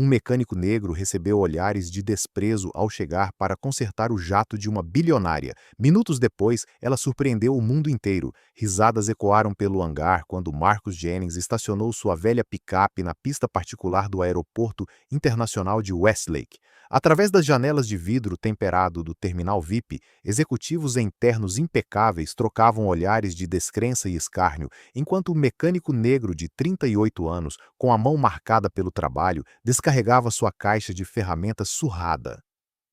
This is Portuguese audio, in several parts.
Um mecânico negro recebeu olhares de desprezo ao chegar para consertar o jato de uma bilionária. Minutos depois, ela surpreendeu o mundo inteiro. Risadas ecoaram pelo hangar quando Marcus Jennings estacionou sua velha picape na pista particular do Aeroporto Internacional de Westlake. Através das janelas de vidro temperado do terminal VIP, executivos em ternos impecáveis trocavam olhares de descrença e escárnio, enquanto o mecânico negro de 38 anos, com a mão marcada pelo trabalho, descarregava sua caixa de ferramentas surrada.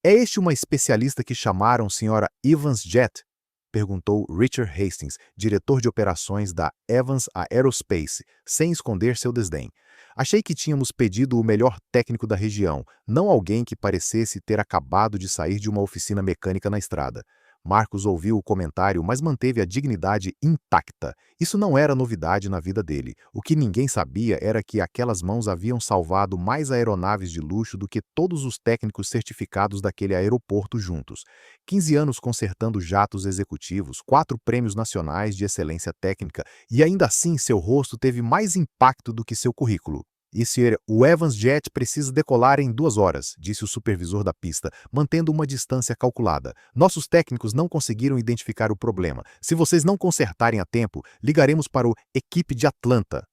"É este uma especialista que chamaram Sra. Evans Jet?" perguntou Richard Hastings, diretor de operações da Evans Aerospace, sem esconder seu desdém. "Achei que tínhamos pedido o melhor técnico da região, não alguém que parecesse ter acabado de sair de uma oficina mecânica na estrada." Marcos ouviu o comentário, mas manteve a dignidade intacta. Isso não era novidade na vida dele. O que ninguém sabia era que aquelas mãos haviam salvado mais aeronaves de luxo do que todos os técnicos certificados daquele aeroporto juntos. 15 anos consertando jatos executivos, 4 prêmios nacionais de excelência técnica, e ainda assim seu rosto teve mais impacto do que seu currículo. "E Sr. o Evans Jet precisa decolar em 2 horas", disse o supervisor da pista, mantendo uma distância calculada. "Nossos técnicos não conseguiram identificar o problema. Se vocês não consertarem a tempo, ligaremos para o equipe de Atlanta."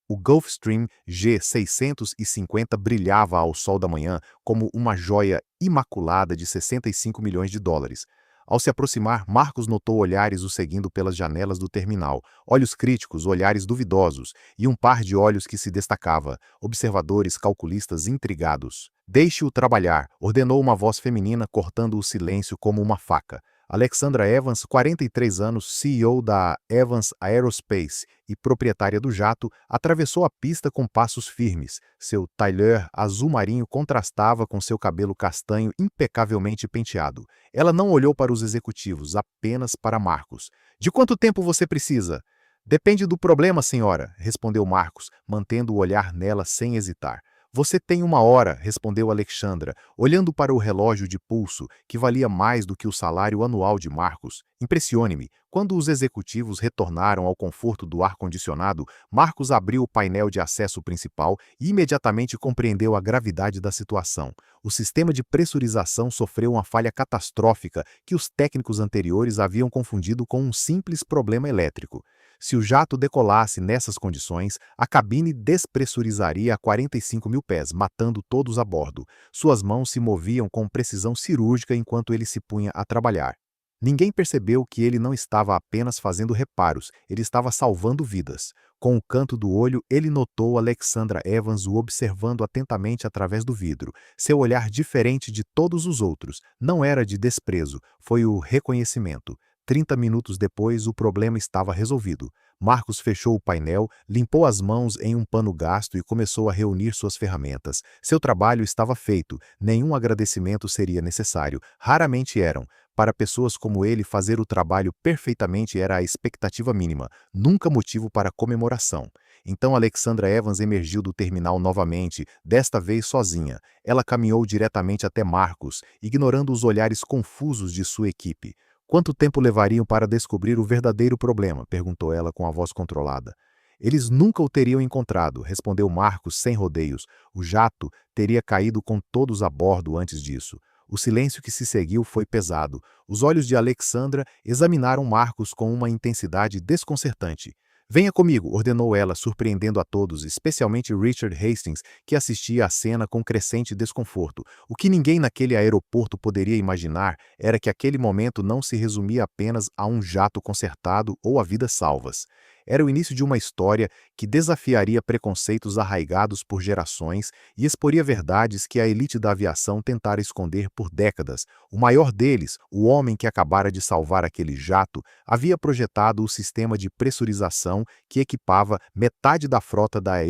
O Gulfstream G650 brilhava ao sol da manhã como uma joia imaculada de 65 milhões de dólares. Ao se aproximar, Marcos notou olhares o seguindo pelas janelas do terminal, olhos críticos, olhares duvidosos, e um par de olhos que se destacava, observadores calculistas intrigados. "Deixe-o trabalhar", ordenou uma voz feminina cortando o silêncio como uma faca. Alexandra Evans, 43 anos, CEO da Evans Aerospace e proprietária do jato, atravessou a pista com passos firmes. Seu tailleur azul marinho contrastava com seu cabelo castanho impecavelmente penteado. Ela não olhou para os executivos, apenas para Marcos. "De quanto tempo você precisa?" "Depende do problema, senhora", respondeu Marcos, mantendo o olhar nela sem hesitar. "Você tem 1 hora", respondeu Alexandra, olhando para o relógio de pulso, que valia mais do que o salário anual de Marcos. "Impressione-me." Quando os executivos retornaram ao conforto do ar-condicionado, Marcos abriu o painel de acesso principal e imediatamente compreendeu a gravidade da situação. O sistema de pressurização sofreu uma falha catastrófica que os técnicos anteriores haviam confundido com um simples problema elétrico. Se o jato decolasse nessas condições, a cabine despressurizaria a 45 mil pés, matando todos a bordo. Suas mãos se moviam com precisão cirúrgica enquanto ele se punha a trabalhar. Ninguém percebeu que ele não estava apenas fazendo reparos, ele estava salvando vidas. Com o canto do olho, ele notou Alexandra Evans o observando atentamente através do vidro. Seu olhar, diferente de todos os outros, não era de desprezo, foi o reconhecimento. 30 minutos depois, o problema estava resolvido. Marcos fechou o painel, limpou as mãos em um pano gasto e começou a reunir suas ferramentas. Seu trabalho estava feito, nenhum agradecimento seria necessário, raramente eram. Para pessoas como ele, fazer o trabalho perfeitamente era a expectativa mínima, nunca motivo para comemoração. Então Alexandra Evans emergiu do terminal novamente, desta vez sozinha. Ela caminhou diretamente até Marcos, ignorando os olhares confusos de sua equipe. "Quanto tempo levariam para descobrir o verdadeiro problema?" perguntou ela com a voz controlada. "Eles nunca o teriam encontrado", respondeu Marcos sem rodeios. "O jato teria caído com todos a bordo antes disso." O silêncio que se seguiu foi pesado. Os olhos de Alexandra examinaram Marcos com uma intensidade desconcertante. "Venha comigo", ordenou ela, surpreendendo a todos, especialmente Richard Hastings, que assistia à cena com crescente desconforto. O que ninguém naquele aeroporto poderia imaginar era que aquele momento não se resumia apenas a um jato consertado ou a vidas salvas. Era o início de uma história que desafiaria preconceitos arraigados por gerações e exporia verdades que a elite da aviação tentara esconder por décadas. O maior deles, o homem que acabara de salvar aquele jato, havia projetado o sistema de pressurização que equipava metade da frota da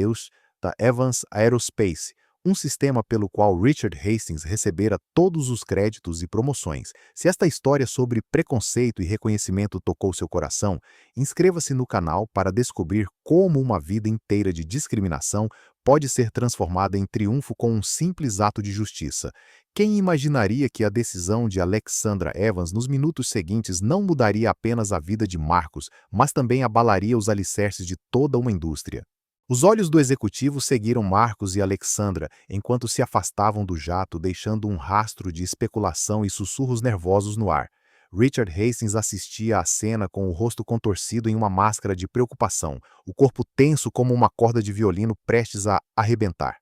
Evans Aerospace, um sistema pelo qual Richard Hastings recebera todos os créditos e promoções. Se esta história sobre preconceito e reconhecimento tocou seu coração, inscreva-se no canal para descobrir como uma vida inteira de discriminação pode ser transformada em triunfo com um simples ato de justiça. Quem imaginaria que a decisão de Alexandra Evans nos minutos seguintes não mudaria apenas a vida de Marcos, mas também abalaria os alicerces de toda uma indústria? Os olhos do executivo seguiram Marcos e Alexandra enquanto se afastavam do jato, deixando um rastro de especulação e sussurros nervosos no ar. Richard Hastings assistia à cena com o rosto contorcido em uma máscara de preocupação, o corpo tenso como uma corda de violino prestes a arrebentar.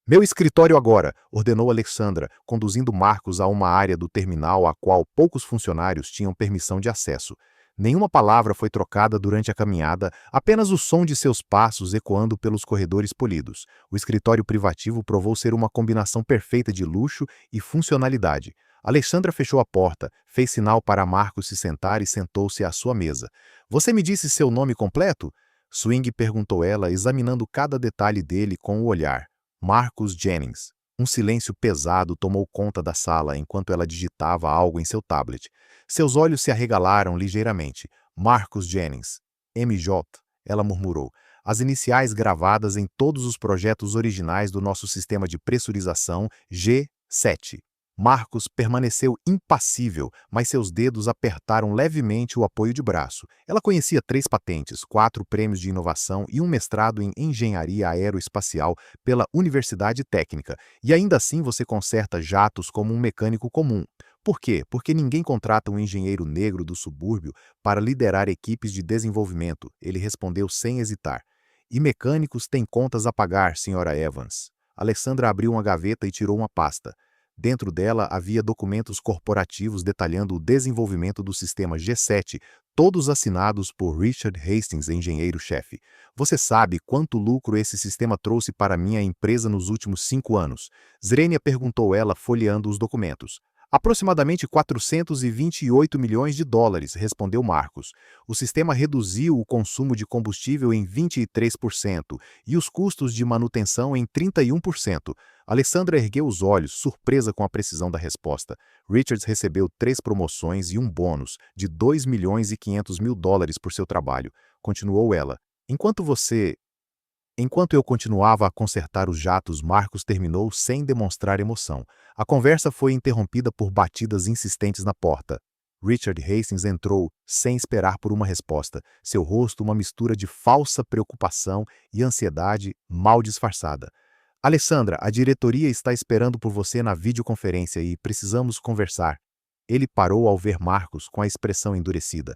Meu escritório agora, ordenou Alexandra, conduzindo Marcos a uma área do terminal a qual poucos funcionários tinham permissão de acesso. Nenhuma palavra foi trocada durante a caminhada, apenas o som de seus passos ecoando pelos corredores polidos. O escritório privativo provou ser uma combinação perfeita de luxo e funcionalidade. Alexandra fechou a porta, fez sinal para Marcos se sentar e sentou-se à sua mesa. Você me disse seu nome completo? Swing perguntou ela, examinando cada detalhe dele com o olhar. Marcus Jennings. Um silêncio pesado tomou conta da sala enquanto ela digitava algo em seu tablet. Seus olhos se arregalaram ligeiramente. Marcus Jennings. MJ, ela murmurou. As iniciais gravadas em todos os projetos originais do nosso sistema de pressurização G7. Marcos permaneceu impassível, mas seus dedos apertaram levemente o apoio de braço. Ela conhecia 3 patentes, 4 prêmios de inovação e um mestrado em engenharia aeroespacial pela Universidade Técnica, e ainda assim você conserta jatos como um mecânico comum. Por quê? Porque ninguém contrata um engenheiro negro do subúrbio para liderar equipes de desenvolvimento, ele respondeu sem hesitar. E mecânicos têm contas a pagar, Sra. Evans. Alessandra abriu uma gaveta e tirou uma pasta. Dentro dela havia documentos corporativos detalhando o desenvolvimento do sistema G7, todos assinados por Richard Hastings, engenheiro-chefe. Você sabe quanto lucro esse sistema trouxe para minha empresa nos últimos 5 anos? Zrenia perguntou ela, folheando os documentos. Aproximadamente 428 milhões de dólares, respondeu Marcos. O sistema reduziu o consumo de combustível em 23% e os custos de manutenção em 31%. Alessandra ergueu os olhos, surpresa com a precisão da resposta. Richards recebeu 3 promoções e um bônus de 2 milhões e 500 mil dólares por seu trabalho. Continuou ela. Enquanto eu continuava a consertar os jatos, Marcos terminou sem demonstrar emoção. A conversa foi interrompida por batidas insistentes na porta. Richard Hastings entrou, sem esperar por uma resposta, seu rosto uma mistura de falsa preocupação e ansiedade mal disfarçada. Alessandra, a diretoria está esperando por você na videoconferência e precisamos conversar. Ele parou ao ver Marcos com a expressão endurecida.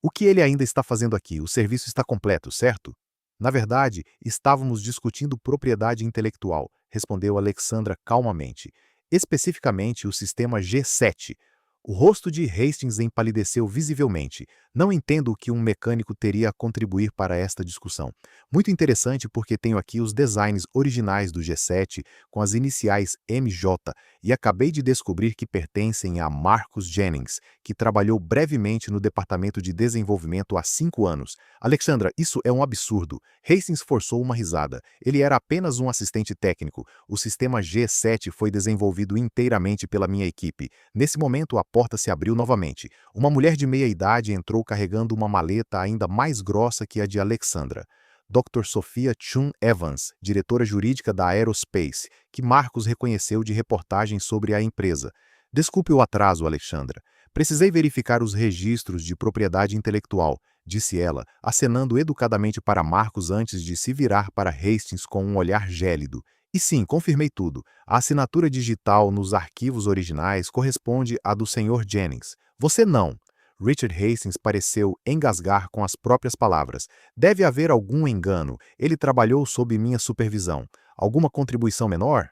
O que ele ainda está fazendo aqui? O serviço está completo, certo? Na verdade, estávamos discutindo propriedade intelectual, respondeu Alexandra calmamente. Especificamente o sistema G7. O rosto de Hastings empalideceu visivelmente. Não entendo o que um mecânico teria a contribuir para esta discussão. Muito interessante porque tenho aqui os designs originais do G7 com as iniciais MJ e acabei de descobrir que pertencem a Marcus Jennings, que trabalhou brevemente no departamento de desenvolvimento há 5 anos. Alexandra, isso é um absurdo. Hastings forçou uma risada. Ele era apenas um assistente técnico. O sistema G7 foi desenvolvido inteiramente pela minha equipe. Nesse momento, a porta se abriu novamente. Uma mulher de meia-idade entrou carregando uma maleta ainda mais grossa que a de Alexandra. Dr. Sophia Chun Evans, diretora jurídica da Aerospace, que Marcos reconheceu de reportagens sobre a empresa. Desculpe o atraso, Alexandra. Precisei verificar os registros de propriedade intelectual, disse ela, acenando educadamente para Marcos antes de se virar para Hastings com um olhar gélido. E sim, confirmei tudo. A assinatura digital nos arquivos originais corresponde à do Sr. Jennings. Você não. Richard Hastings pareceu engasgar com as próprias palavras. Deve haver algum engano. Ele trabalhou sob minha supervisão. Alguma contribuição menor?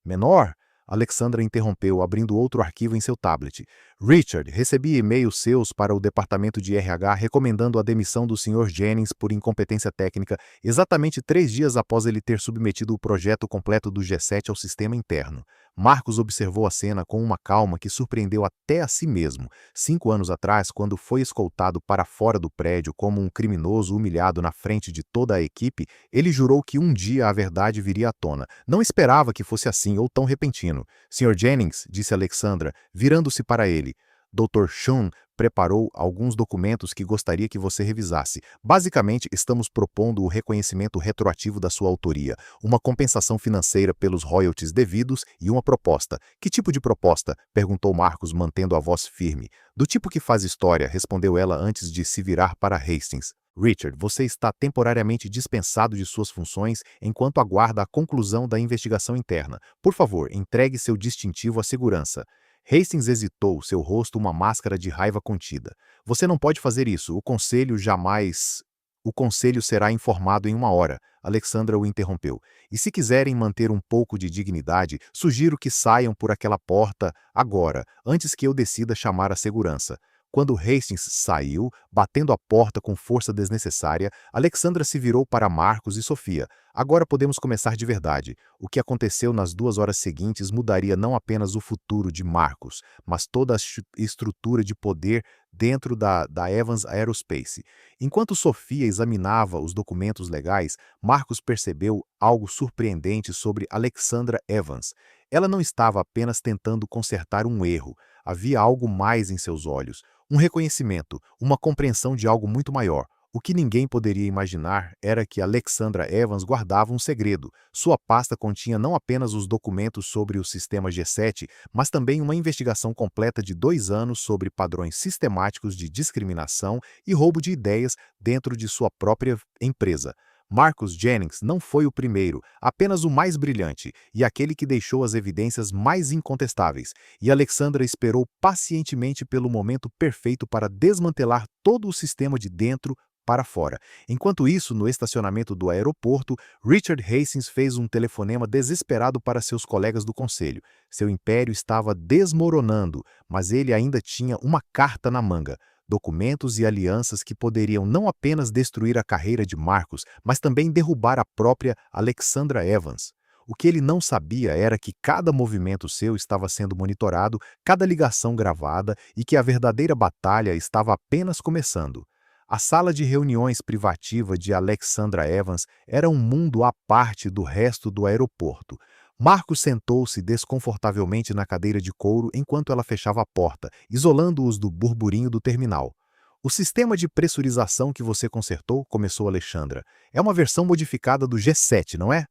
Menor? Alexandra interrompeu, abrindo outro arquivo em seu tablet. Richard, recebi e-mails seus para o departamento de RH recomendando a demissão do Sr. Jennings por incompetência técnica, exatamente 3 dias após ele ter submetido o projeto completo do G7 ao sistema interno. Marcos observou a cena com uma calma que surpreendeu até a si mesmo. 5 anos atrás, quando foi escoltado para fora do prédio como um criminoso humilhado na frente de toda a equipe, ele jurou que um dia a verdade viria à tona. Não esperava que fosse assim ou tão repentino. Sr. Jennings, disse Alexandra, virando-se para ele. Dr. Chun preparou alguns documentos que gostaria que você revisasse. Basicamente, estamos propondo o reconhecimento retroativo da sua autoria, uma compensação financeira pelos royalties devidos e uma proposta. Que tipo de proposta? Perguntou Marcos, mantendo a voz firme. Do tipo que faz história, respondeu ela antes de se virar para Hastings. Richard, você está temporariamente dispensado de suas funções enquanto aguarda a conclusão da investigação interna. Por favor, entregue seu distintivo à segurança. Hastings hesitou, seu rosto uma máscara de raiva contida. Você não pode fazer isso, o conselho jamais... O conselho será informado em 1 hora, Alexandra o interrompeu. E se quiserem manter um pouco de dignidade, sugiro que saiam por aquela porta agora, antes que eu decida chamar a segurança. Quando Hastings saiu, batendo a porta com força desnecessária, Alexandra se virou para Marcos e Sofia. Agora podemos começar de verdade. O que aconteceu nas 2 horas seguintes mudaria não apenas o futuro de Marcos, mas toda a estrutura de poder dentro da Evans Aerospace. Enquanto Sofia examinava os documentos legais, Marcos percebeu algo surpreendente sobre Alexandra Evans. Ela não estava apenas tentando consertar um erro. Havia algo mais em seus olhos. Um reconhecimento, uma compreensão de algo muito maior. O que ninguém poderia imaginar era que Alexandra Evans guardava um segredo. Sua pasta continha não apenas os documentos sobre o sistema G7, mas também uma investigação completa de 2 anos sobre padrões sistemáticos de discriminação e roubo de ideias dentro de sua própria empresa. Marcus Jennings não foi o primeiro, apenas o mais brilhante, e aquele que deixou as evidências mais incontestáveis, e Alexandra esperou pacientemente pelo momento perfeito para desmantelar todo o sistema de dentro para fora. Enquanto isso, no estacionamento do aeroporto, Richard Hastings fez um telefonema desesperado para seus colegas do conselho. Seu império estava desmoronando, mas ele ainda tinha uma carta na manga. Documentos e alianças que poderiam não apenas destruir a carreira de Marcos, mas também derrubar a própria Alexandra Evans. O que ele não sabia era que cada movimento seu estava sendo monitorado, cada ligação gravada e que a verdadeira batalha estava apenas começando. A sala de reuniões privativa de Alexandra Evans era um mundo à parte do resto do aeroporto. Marcos sentou-se desconfortavelmente na cadeira de couro enquanto ela fechava a porta, isolando-os do burburinho do terminal. O sistema de pressurização que você consertou, começou Alexandra, é uma versão modificada do G7, não é?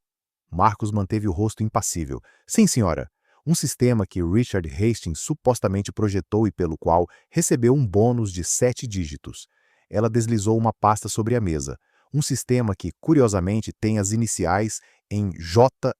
Marcos manteve o rosto impassível. Sim, senhora. Um sistema que Richard Hastings supostamente projetou e pelo qual recebeu um bônus de 7 dígitos. Ela deslizou uma pasta sobre a mesa. Um sistema que, curiosamente, tem as iniciais em J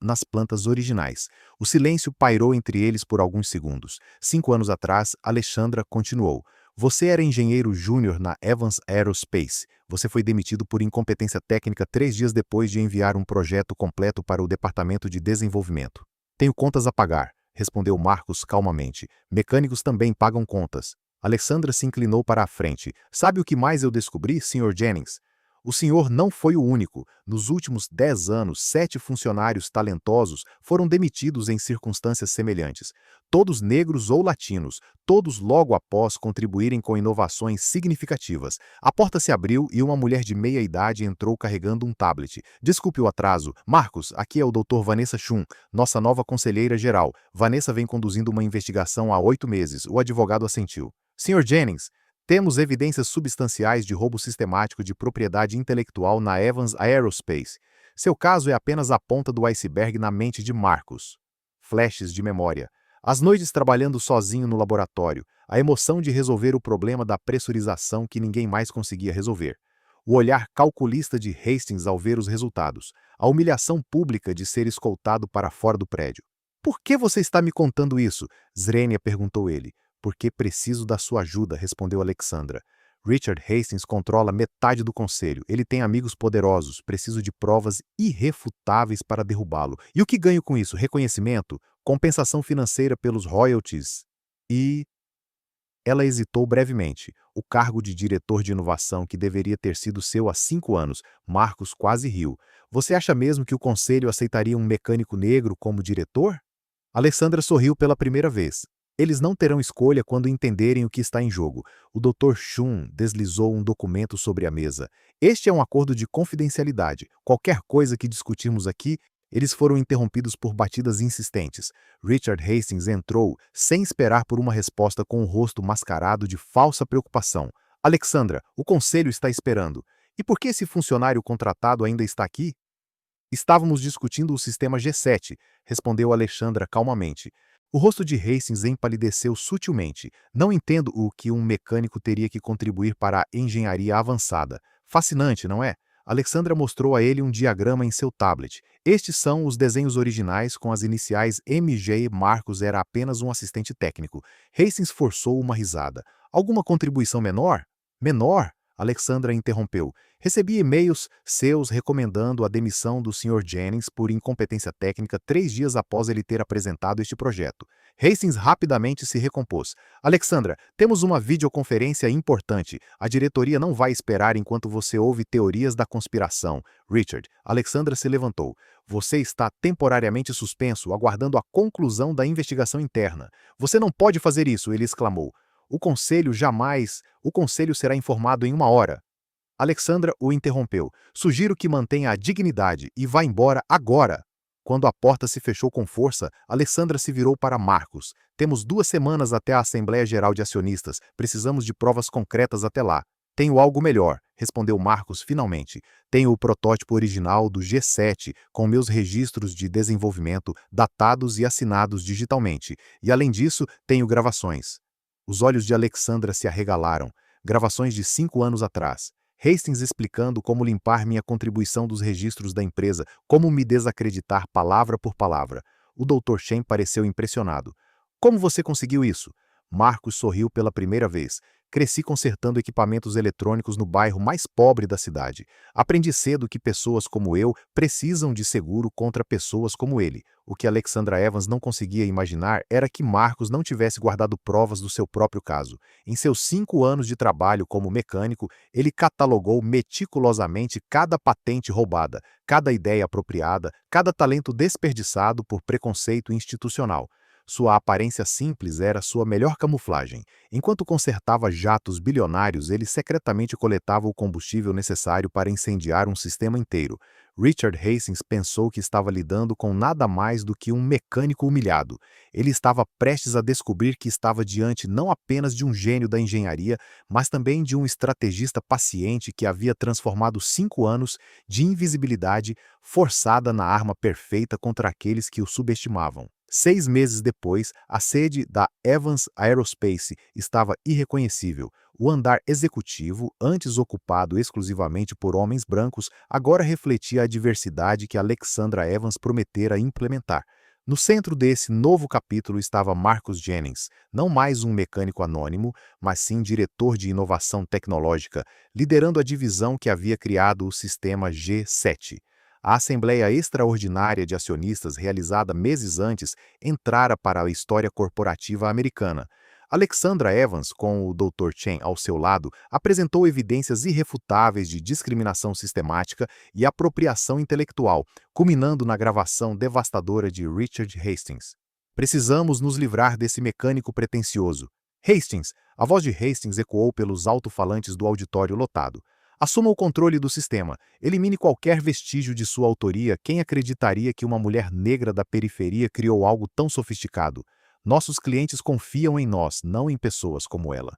nas plantas originais. O silêncio pairou entre eles por alguns segundos. 5 anos atrás, Alexandra continuou. Você era engenheiro júnior na Evans Aerospace. Você foi demitido por incompetência técnica 3 dias depois de enviar um projeto completo para o Departamento de Desenvolvimento. Tenho contas a pagar, respondeu Marcos calmamente. Mecânicos também pagam contas. Alexandra se inclinou para a frente. Sabe o que mais eu descobri, Sr. Jennings? O senhor não foi o único. Nos últimos 10 anos, 7 funcionários talentosos foram demitidos em circunstâncias semelhantes. Todos negros ou latinos, todos logo após contribuírem com inovações significativas. A porta se abriu e uma mulher de meia idade entrou carregando um tablet. Desculpe o atraso. Marcos, aqui é o Dr. Vanessa Chun, nossa nova conselheira geral. Vanessa vem conduzindo uma investigação há 8 meses. O advogado assentiu. Sr. Jennings, temos evidências substanciais de roubo sistemático de propriedade intelectual na Evans Aerospace. Seu caso é apenas a ponta do iceberg na mente de Marcos. Flashes de memória. As noites trabalhando sozinho no laboratório, a emoção de resolver o problema da pressurização que ninguém mais conseguia resolver. O olhar calculista de Hastings ao ver os resultados. A humilhação pública de ser escoltado para fora do prédio. Por que você está me contando isso? Zrenia perguntou ele. Porque preciso da sua ajuda, respondeu Alexandra. Richard Hastings controla metade do conselho. Ele tem amigos poderosos. Preciso de provas irrefutáveis para derrubá-lo. E o que ganho com isso? Reconhecimento? Compensação financeira pelos royalties? E... Ela hesitou brevemente. O cargo de diretor de inovação que deveria ter sido seu há 5 anos. Marcos quase riu. Você acha mesmo que o conselho aceitaria um mecânico negro como diretor? Alexandra sorriu pela primeira vez. Eles não terão escolha quando entenderem o que está em jogo. O Dr. Chun deslizou um documento sobre a mesa. Este é um acordo de confidencialidade. Qualquer coisa que discutirmos aqui, eles foram interrompidos por batidas insistentes. Richard Hastings entrou, sem esperar por uma resposta, com o rosto mascarado de falsa preocupação. Alexandra, o conselho está esperando. E por que esse funcionário contratado ainda está aqui? Estávamos discutindo o sistema G7, respondeu Alexandra calmamente. O rosto de Hastings empalideceu sutilmente. Não entendo o que um mecânico teria que contribuir para a engenharia avançada. Fascinante, não é? Alexandra mostrou a ele um diagrama em seu tablet. Estes são os desenhos originais com as iniciais MG. Marcos era apenas um assistente técnico. Hastings forçou uma risada. Alguma contribuição menor? Menor? Alexandra interrompeu. Recebi e-mails seus recomendando a demissão do Sr. Jennings por incompetência técnica 3 dias após ele ter apresentado este projeto. Hastings rapidamente se recompôs. Alexandra, temos uma videoconferência importante. A diretoria não vai esperar enquanto você ouve teorias da conspiração. Richard, Alexandra se levantou. Você está temporariamente suspenso, aguardando a conclusão da investigação interna. Você não pode fazer isso, ele exclamou. O conselho jamais. O conselho será informado em 1 hora. Alexandra o interrompeu. Sugiro que mantenha a dignidade e vá embora agora. Quando a porta se fechou com força, Alexandra se virou para Marcos. Temos 2 semanas até a Assembleia Geral de Acionistas. Precisamos de provas concretas até lá. Tenho algo melhor, respondeu Marcos finalmente. Tenho o protótipo original do G7, com meus registros de desenvolvimento datados e assinados digitalmente. E além disso, tenho gravações. Os olhos de Alexandra se arregalaram. Gravações de 5 anos atrás. Hastings explicando como limpar minha contribuição dos registros da empresa, como me desacreditar palavra por palavra. O Dr. Chen pareceu impressionado. Como você conseguiu isso? Marcos sorriu pela primeira vez. Cresci consertando equipamentos eletrônicos no bairro mais pobre da cidade. Aprendi cedo que pessoas como eu precisam de seguro contra pessoas como ele. O que Alexandra Evans não conseguia imaginar era que Marcos não tivesse guardado provas do seu próprio caso. Em seus 5 anos de trabalho como mecânico, ele catalogou meticulosamente cada patente roubada, cada ideia apropriada, cada talento desperdiçado por preconceito institucional. Sua aparência simples era sua melhor camuflagem. Enquanto consertava jatos bilionários, ele secretamente coletava o combustível necessário para incendiar um sistema inteiro. Richard Hastings pensou que estava lidando com nada mais do que um mecânico humilhado. Ele estava prestes a descobrir que estava diante não apenas de um gênio da engenharia, mas também de um estrategista paciente que havia transformado 5 anos de invisibilidade forçada na arma perfeita contra aqueles que o subestimavam. 6 meses depois, a sede da Evans Aerospace estava irreconhecível. O andar executivo, antes ocupado exclusivamente por homens brancos, agora refletia a diversidade que Alexandra Evans prometera implementar. No centro desse novo capítulo estava Marcus Jennings, não mais um mecânico anônimo, mas sim diretor de inovação tecnológica, liderando a divisão que havia criado o sistema G7. A Assembleia Extraordinária de Acionistas, realizada meses antes, entrara para a história corporativa americana. Alexandra Evans, com o Dr. Chen ao seu lado, apresentou evidências irrefutáveis de discriminação sistemática e apropriação intelectual, culminando na gravação devastadora de Richard Hastings. Precisamos nos livrar desse mecânico pretensioso. Hastings! A voz de Hastings ecoou pelos alto-falantes do auditório lotado. Assuma o controle do sistema. Elimine qualquer vestígio de sua autoria. Quem acreditaria que uma mulher negra da periferia criou algo tão sofisticado? Nossos clientes confiam em nós, não em pessoas como ela.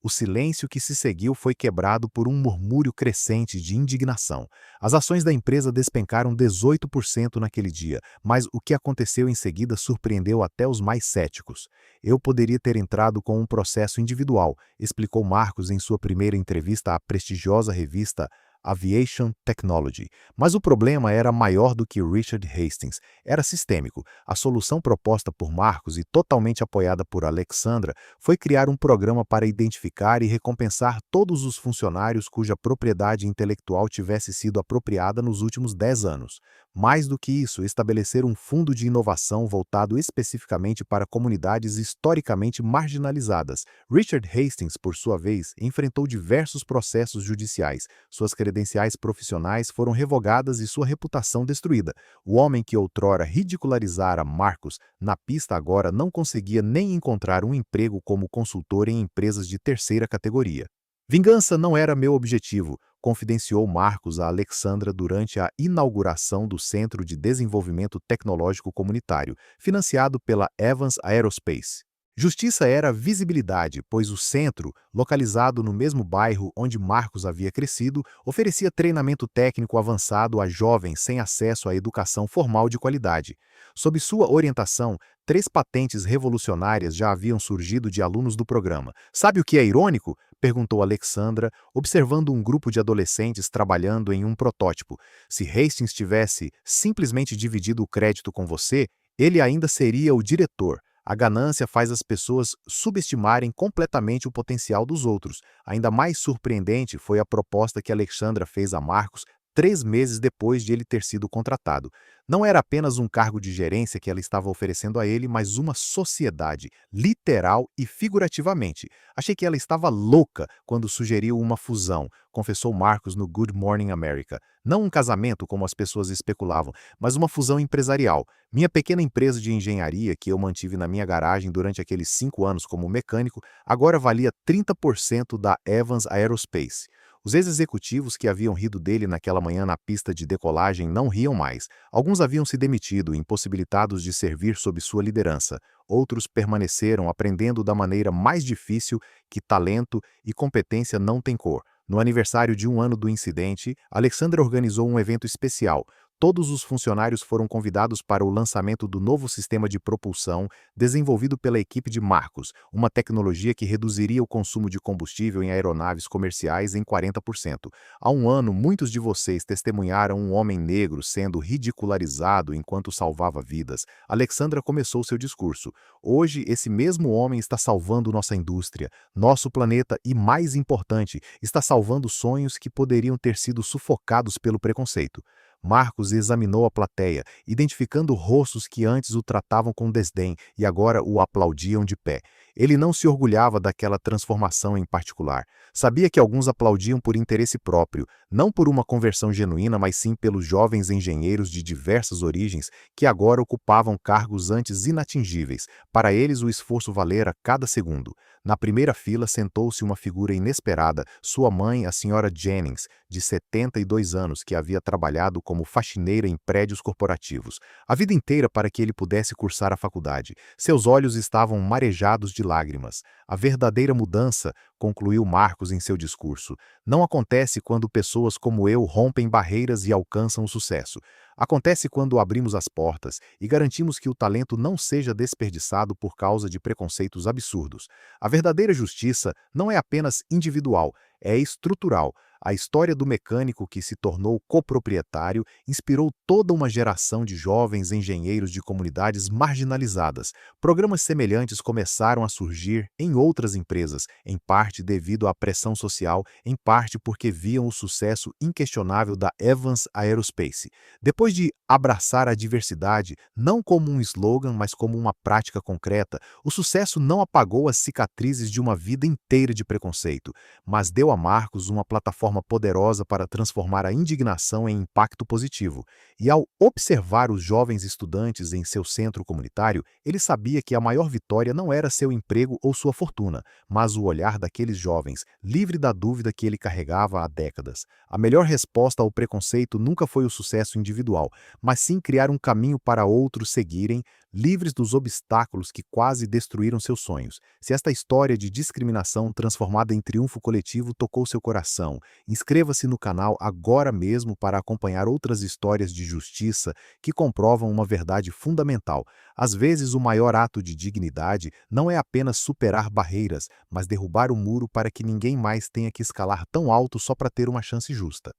O silêncio que se seguiu foi quebrado por um murmúrio crescente de indignação. As ações da empresa despencaram 18% naquele dia, mas o que aconteceu em seguida surpreendeu até os mais céticos. Eu poderia ter entrado com um processo individual, explicou Marcos em sua primeira entrevista à prestigiosa revista Aviation Technology. Mas o problema era maior do que Richard Hastings. Era sistêmico. A solução proposta por Marcos e totalmente apoiada por Alexandra foi criar um programa para identificar e recompensar todos os funcionários cuja propriedade intelectual tivesse sido apropriada nos últimos 10 anos. Mais do que isso, estabelecer um fundo de inovação voltado especificamente para comunidades historicamente marginalizadas. Richard Hastings, por sua vez, enfrentou diversos processos judiciais. Suas credenciais profissionais foram revogadas e sua reputação destruída. O homem que outrora ridicularizara Marcos na pista agora não conseguia nem encontrar um emprego como consultor em empresas de terceira categoria. Vingança não era meu objetivo, confidenciou Marcos a Alexandra durante a inauguração do Centro de Desenvolvimento Tecnológico Comunitário, financiado pela Evans Aerospace. Justiça era visibilidade, pois o centro, localizado no mesmo bairro onde Marcos havia crescido, oferecia treinamento técnico avançado a jovens sem acesso à educação formal de qualidade. Sob sua orientação, 3 patentes revolucionárias já haviam surgido de alunos do programa. Sabe o que é irônico? Perguntou Alexandra, observando um grupo de adolescentes trabalhando em um protótipo. Se Hastings tivesse simplesmente dividido o crédito com você, ele ainda seria o diretor. A ganância faz as pessoas subestimarem completamente o potencial dos outros. Ainda mais surpreendente foi a proposta que Alexandra fez a Marcos 3 meses depois de ele ter sido contratado. Não era apenas um cargo de gerência que ela estava oferecendo a ele, mas uma sociedade, literal e figurativamente. Achei que ela estava louca quando sugeriu uma fusão, confessou Marcos no Good Morning America. Não um casamento, como as pessoas especulavam, mas uma fusão empresarial. Minha pequena empresa de engenharia, que eu mantive na minha garagem durante aqueles 5 anos como mecânico, agora valia 30% da Evans Aerospace. Os ex-executivos que haviam rido dele naquela manhã na pista de decolagem não riam mais. Alguns haviam se demitido, impossibilitados de servir sob sua liderança. Outros permaneceram aprendendo da maneira mais difícil que talento e competência não têm cor. No aniversário de 1 ano do incidente, Alexandra organizou um evento especial. Todos os funcionários foram convidados para o lançamento do novo sistema de propulsão desenvolvido pela equipe de Marcos, uma tecnologia que reduziria o consumo de combustível em aeronaves comerciais em 40%. Há 1 ano, muitos de vocês testemunharam um homem negro sendo ridicularizado enquanto salvava vidas. Alexandra começou seu discurso. Hoje, esse mesmo homem está salvando nossa indústria, nosso planeta e, mais importante, está salvando sonhos que poderiam ter sido sufocados pelo preconceito. Marcos examinou a plateia, identificando rostos que antes o tratavam com desdém e agora o aplaudiam de pé. Ele não se orgulhava daquela transformação em particular. Sabia que alguns aplaudiam por interesse próprio, não por uma conversão genuína, mas sim pelos jovens engenheiros de diversas origens que agora ocupavam cargos antes inatingíveis. Para eles, o esforço valera cada segundo. Na primeira fila sentou-se uma figura inesperada, sua mãe, a senhora Jennings, de 72 anos, que havia trabalhado como faxineira em prédios corporativos, a vida inteira para que ele pudesse cursar a faculdade. Seus olhos estavam marejados de lágrimas. A verdadeira mudança, concluiu Marcos em seu discurso, não acontece quando pessoas como eu rompem barreiras e alcançam o sucesso. Acontece quando abrimos as portas e garantimos que o talento não seja desperdiçado por causa de preconceitos absurdos. A verdadeira justiça não é apenas individual, é estrutural. A história do mecânico que se tornou coproprietário inspirou toda uma geração de jovens engenheiros de comunidades marginalizadas. Programas semelhantes começaram a surgir em outras empresas, em parte devido à pressão social, em parte porque viam o sucesso inquestionável da Evans Aerospace. Depois de abraçar a diversidade, não como um slogan, mas como uma prática concreta, o sucesso não apagou as cicatrizes de uma vida inteira de preconceito, mas deu a Marcos uma plataforma poderosa para transformar a indignação em impacto positivo. E ao observar os jovens estudantes em seu centro comunitário, ele sabia que a maior vitória não era seu emprego ou sua fortuna, mas o olhar daqueles jovens, livre da dúvida que ele carregava há décadas. A melhor resposta ao preconceito nunca foi o sucesso individual, mas sim criar um caminho para outros seguirem, livres dos obstáculos que quase destruíram seus sonhos. Se esta história de discriminação transformada em triunfo coletivo tocou seu coração, inscreva-se no canal agora mesmo para acompanhar outras histórias de justiça que comprovam uma verdade fundamental. Às vezes, o maior ato de dignidade não é apenas superar barreiras, mas derrubar o muro para que ninguém mais tenha que escalar tão alto só para ter uma chance justa.